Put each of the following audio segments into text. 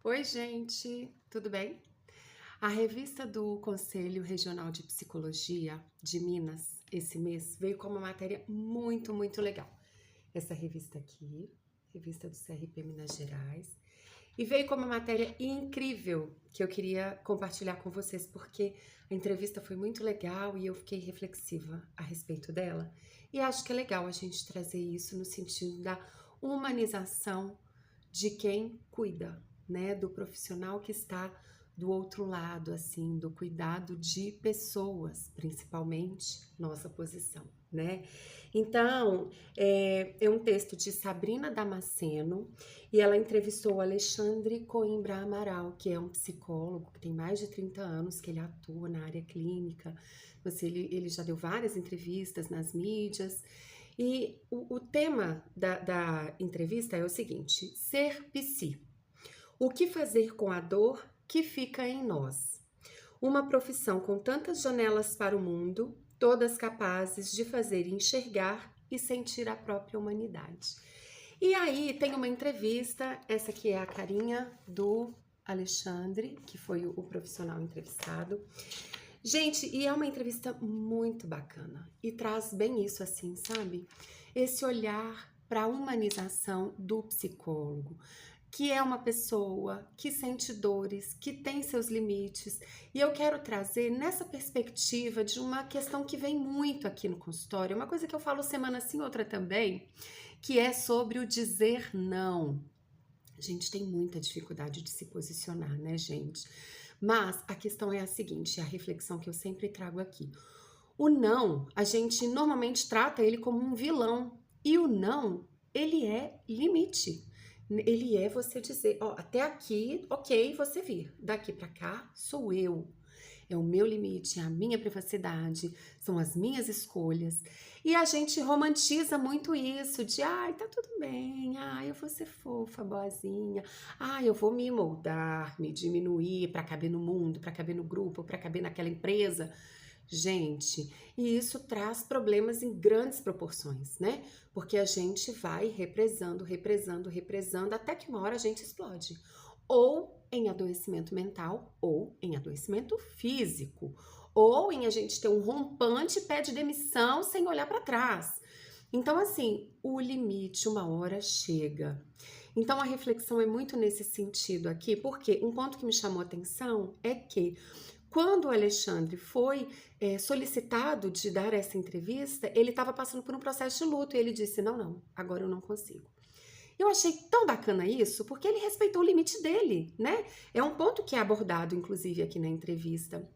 Oi, gente, tudo bem? A revista do Conselho Regional de Psicologia de Minas, esse mês, veio com uma matéria muito legal. Essa revista aqui, revista do CRP Minas Gerais, e veio com uma matéria incrível que eu queria compartilhar com vocês, porque a entrevista foi muito legal e eu fiquei reflexiva a respeito dela. E acho que é legal a gente trazer isso no sentido da humanização de quem cuida, né, do profissional que está do outro lado, assim, do cuidado de pessoas, principalmente nossa posição, né? Então, é um texto de Sabrina Damasceno e ela entrevistou o Alexandre Coimbra Amaral, que é um psicólogo que tem mais de 30 anos que ele atua na área clínica. Ele já deu várias entrevistas nas mídias. E o tema da entrevista é o seguinte: ser psi. O que fazer com a dor que fica em nós? Uma profissão com tantas janelas para o mundo, todas capazes de fazer enxergar e sentir a própria humanidade. E aí tem uma entrevista, essa aqui é a carinha do Alexandre, que foi o profissional entrevistado. Gente, e é uma entrevista muito bacana e traz bem isso assim, sabe? Esse olhar para a humanização do psicólogo, que é uma pessoa que sente dores, que tem seus limites. E eu quero trazer nessa perspectiva de uma questão que vem muito aqui no consultório, uma coisa que eu falo semana sim, outra também, que é sobre o dizer não. A gente tem muita dificuldade de se posicionar, né, gente? Mas a questão é a seguinte, a reflexão que eu sempre trago aqui. O não, a gente normalmente trata ele como um vilão. E o não, ele é limite. Ele é você dizer, ó, até aqui, ok, você vir. Daqui para cá, sou eu. É o meu limite, é a minha privacidade, são as minhas escolhas. E a gente romantiza muito isso, de ai, tá tudo bem, ai, eu vou ser fofa, boazinha, ai, eu vou me moldar, me diminuir para caber no mundo, para caber no grupo, para caber naquela empresa. Gente, e isso traz problemas em grandes proporções, né? Porque a gente vai represando, até que uma hora a gente explode. Ou em adoecimento mental, ou em adoecimento físico, ou em a gente ter um rompante e pede demissão sem olhar para trás. Então, assim, o limite, uma hora chega. Então, a reflexão é muito nesse sentido aqui, porque um ponto que me chamou a atenção é que quando o Alexandre foi solicitado de dar essa entrevista, ele estava passando por um processo de luto e ele disse: não, agora eu não consigo. Eu achei tão bacana isso, porque ele respeitou o limite dele, né? É um ponto que é abordado, inclusive, aqui na entrevista.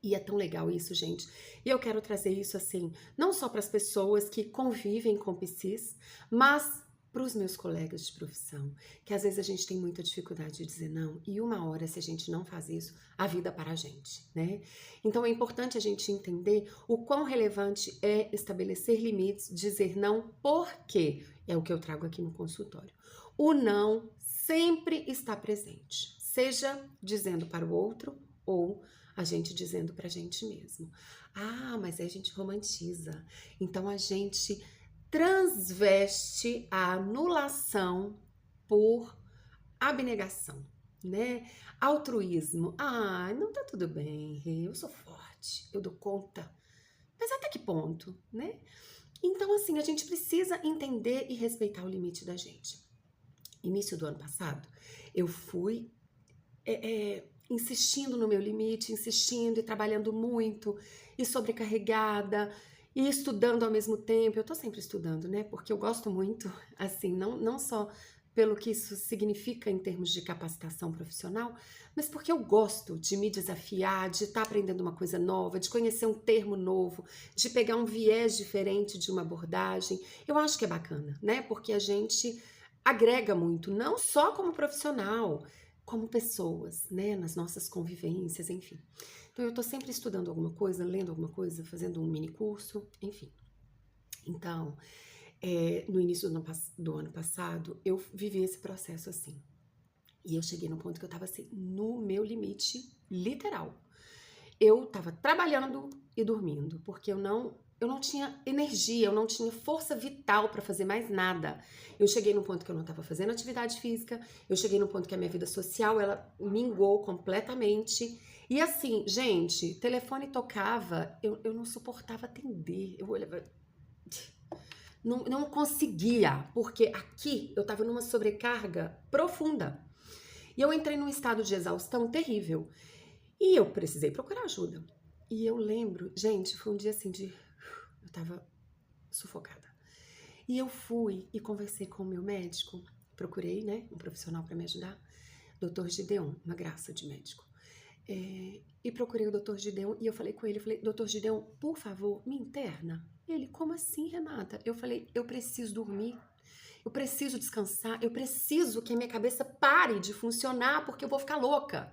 E é tão legal isso, gente. E eu quero trazer isso assim, não só para as pessoas que convivem com psis, mas para os meus colegas de profissão, que às vezes a gente tem muita dificuldade de dizer não, e uma hora, se a gente não faz isso, a vida para a gente, né? Então é importante a gente entender o quão relevante é estabelecer limites, dizer não, porque é o que eu trago aqui no consultório. O não sempre está presente, seja dizendo para o outro ou a gente dizendo pra gente mesmo. Ah, mas aí a gente romantiza. Então a gente transveste a anulação por abnegação, né? Altruísmo. Ah, não tá tudo bem, eu sou forte, eu dou conta. Mas até que ponto, né? Então, assim, a gente precisa entender e respeitar o limite da gente. Início do ano passado, eu fui insistindo no meu limite, insistindo e trabalhando muito, e sobrecarregada, e estudando ao mesmo tempo. Eu tô sempre estudando, né? Porque eu gosto muito, assim, não só pelo que isso significa em termos de capacitação profissional, mas porque eu gosto de me desafiar, de estar aprendendo uma coisa nova, de conhecer um termo novo, de pegar um viés diferente de uma abordagem. Eu acho que é bacana, né? Porque a gente agrega muito, não só como profissional, como pessoas, né, nas nossas convivências, enfim. Então eu tô sempre estudando alguma coisa, lendo alguma coisa, fazendo um mini curso, enfim. Então, no início do ano passado, eu vivi esse processo assim. E eu cheguei no ponto que eu tava assim, no meu limite literal. Eu tava trabalhando e dormindo, porque eu não eu não tinha energia, eu não tinha força vital para fazer mais nada. Eu cheguei num ponto que eu não estava fazendo atividade física, eu cheguei num ponto que a minha vida social, ela minguou completamente. E assim, gente, telefone tocava, eu não suportava atender. Eu olhava, não conseguia, porque aqui eu estava numa sobrecarga profunda. E eu entrei num estado de exaustão terrível. E eu precisei procurar ajuda. E eu lembro, gente, foi um dia assim de... Eu tava sufocada. E eu fui e conversei com o meu médico. Procurei, né, um profissional para me ajudar. Dr. Gideon, uma graça de médico. E procurei o Dr. Gideon e eu falei com ele, eu falei, Dr. Gideon, por favor, me interna. Ele, como assim, Renata? Eu falei, eu preciso dormir, eu preciso descansar, eu preciso que a minha cabeça pare de funcionar porque eu vou ficar louca.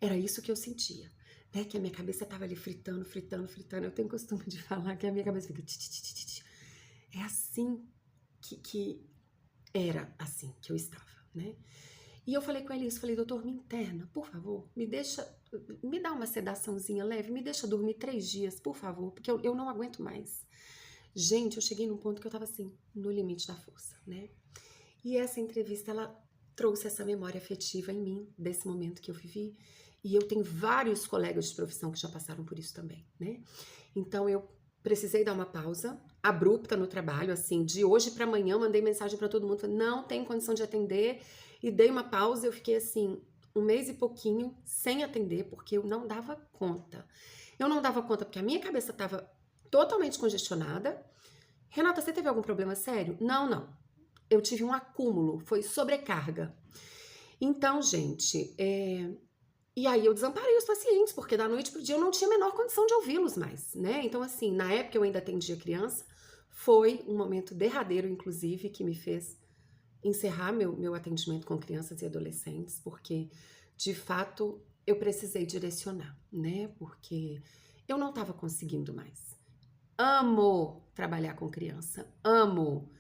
Era isso que eu sentia, né? Que a minha cabeça estava ali fritando. Eu tenho costume de falar que a minha cabeça fica... É assim que era assim que eu estava, né? E eu falei com ele isso, falei, doutor, me interna, por favor, me dá uma sedaçãozinha leve, me deixa dormir 3 dias, por favor, porque eu não aguento mais. Gente, eu cheguei num ponto que eu tava assim, no limite da força, né? E essa entrevista, ela trouxe essa memória afetiva em mim, desse momento que eu vivi, e eu tenho vários colegas de profissão que já passaram por isso também, né? Então, eu precisei dar uma pausa abrupta no trabalho, assim, de hoje para amanhã, mandei mensagem para todo mundo, falei, não tenho condição de atender, e dei uma pausa, eu fiquei assim, 1 mês e pouquinho sem atender, porque eu não dava conta. Eu não dava conta porque a minha cabeça estava totalmente congestionada. Renata, você teve algum problema sério? Não. Eu tive um acúmulo, foi sobrecarga. Então, gente, e aí eu desamparei os pacientes, porque da noite pro dia eu não tinha a menor condição de ouvi-los mais, né? Então, assim, na época eu ainda atendia criança, foi um momento derradeiro, inclusive, que me fez encerrar meu atendimento com crianças e adolescentes, porque, de fato, eu precisei direcionar, né? Porque eu não estava conseguindo mais. Amo trabalhar com criança, amo.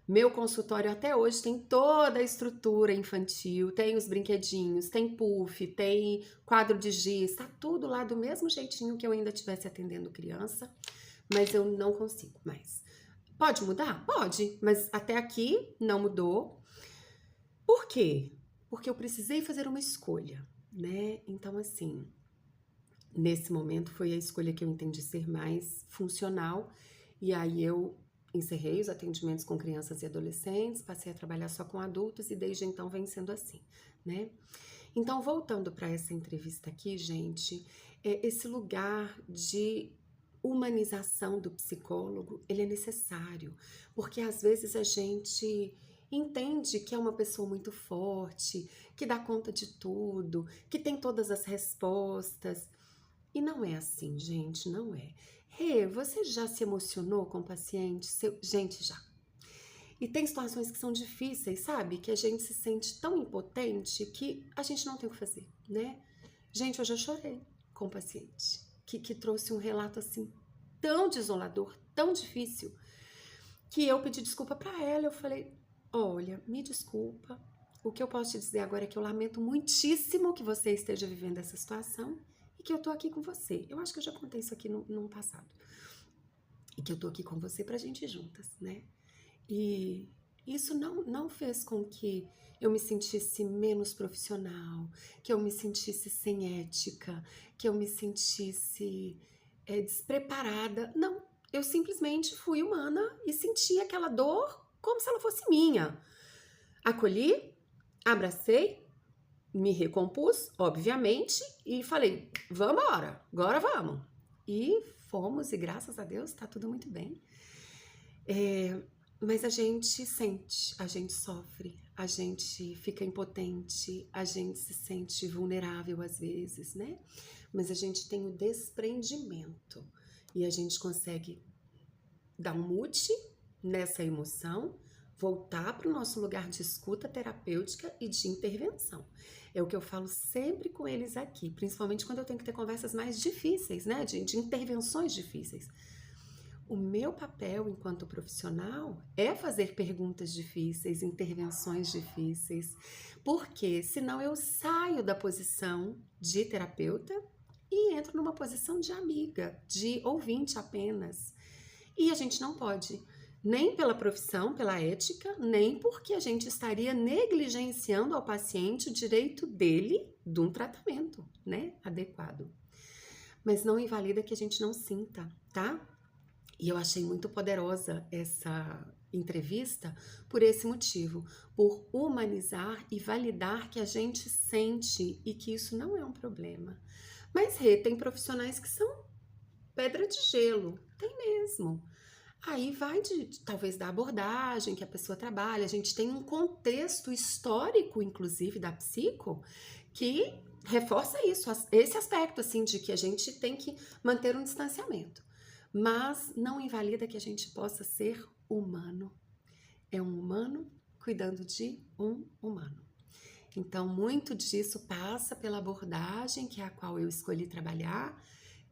Meu consultório até hoje tem toda a estrutura infantil, tem os brinquedinhos, tem puff, tem quadro de giz, tá tudo lá do mesmo jeitinho que eu ainda estivesse atendendo criança, mas eu não consigo mais. Pode mudar? Pode, mas até aqui não mudou. Por quê? Porque eu precisei fazer uma escolha, né? Então, assim, nesse momento foi a escolha que eu entendi ser mais funcional, e aí eu encerrei os atendimentos com crianças e adolescentes, passei a trabalhar só com adultos e desde então vem sendo assim, né? Então, voltando para essa entrevista aqui, gente, esse lugar de humanização do psicólogo, ele é necessário, porque às vezes a gente entende que é uma pessoa muito forte, que dá conta de tudo, que tem todas as respostas. E não é assim, gente, não é. Rê, você já se emocionou com o paciente? Gente, já. E tem situações que são difíceis, sabe? Que a gente se sente tão impotente que a gente não tem o que fazer, né? Gente, eu já chorei com o paciente, que trouxe um relato assim, tão desolador, tão difícil, que eu pedi desculpa pra ela. Eu falei, olha, me desculpa. O que eu posso te dizer agora é que eu lamento muitíssimo que você esteja vivendo essa situação e que eu tô aqui com você. Eu acho que eu já contei isso aqui no passado. E que eu tô aqui com você pra gente ir juntas, né? E isso não fez com que eu me sentisse menos profissional, que eu me sentisse sem ética, que eu me sentisse despreparada. Não, eu simplesmente fui humana e senti aquela dor como se ela fosse minha. Acolhi, abracei, me recompus, obviamente, e falei, vamos embora, agora vamos. E fomos, e graças a Deus tá tudo muito bem. Mas a gente sente, a gente sofre, a gente fica impotente, a gente se sente vulnerável às vezes, né? Mas a gente tem o desprendimento e a gente consegue dar um mute nessa emoção, voltar para o nosso lugar de escuta terapêutica e de intervenção. É o que eu falo sempre com eles aqui, principalmente quando eu tenho que ter conversas mais difíceis, né? De intervenções difíceis. O meu papel enquanto profissional é fazer perguntas difíceis, intervenções difíceis, porque senão eu saio da posição de terapeuta e entro numa posição de amiga, de ouvinte apenas. E a gente não pode, nem pela profissão, pela ética, nem porque a gente estaria negligenciando ao paciente o direito dele de um tratamento, né, adequado. Mas não invalida que a gente não sinta, tá? E eu achei muito poderosa essa entrevista por esse motivo, por humanizar e validar que a gente sente e que isso não é um problema. Mas, Rê, tem profissionais que são pedra de gelo, tem mesmo. Aí vai talvez da abordagem que a pessoa trabalha. A gente tem um contexto histórico, inclusive, da psico, que reforça isso, esse aspecto, assim, de que a gente tem que manter um distanciamento. Mas não invalida que a gente possa ser humano. É um humano cuidando de um humano. Então, muito disso passa pela abordagem que é a qual eu escolhi trabalhar,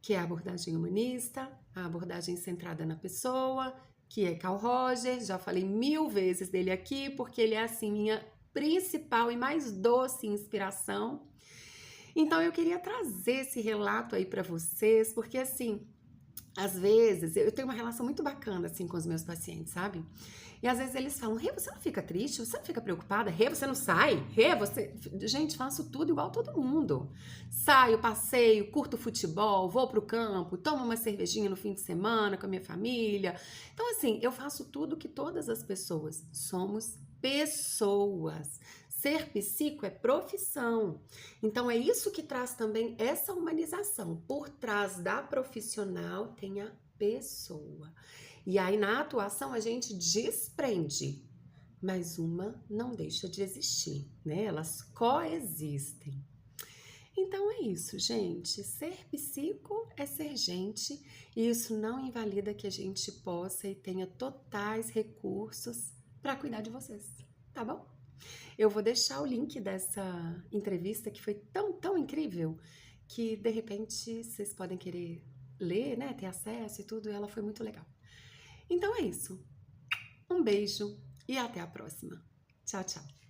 que é a abordagem humanista, a abordagem centrada na pessoa, que é Carl Rogers. Já falei 1000 vezes dele aqui, porque ele é, assim, minha principal e mais doce inspiração. Então, eu queria trazer esse relato aí para vocês, porque, assim, às vezes, eu tenho uma relação muito bacana, assim, com os meus pacientes, sabe? E às vezes eles falam, Rê, você não fica triste? Você não fica preocupada? Rê, você não sai? Rê, você... Gente, faço tudo igual todo mundo. Saio, passeio, curto futebol, vou pro campo, tomo uma cervejinha no fim de semana com a minha família. Então, assim, eu faço tudo que todas as pessoas. Somos pessoas. Ser psico é profissão. Então, é isso que traz também essa humanização. Por trás da profissional tem a pessoa. E aí, na atuação, a gente desprende, mas uma não deixa de existir, né? Elas coexistem. Então, é isso, gente. Ser psico é ser gente, e isso não invalida que a gente possa e tenha totais recursos para cuidar de vocês, tá bom? Eu vou deixar o link dessa entrevista que foi tão incrível que de repente vocês podem querer ler, né, ter acesso e tudo, e ela foi muito legal. Então é isso. Um beijo e até a próxima. Tchau, tchau.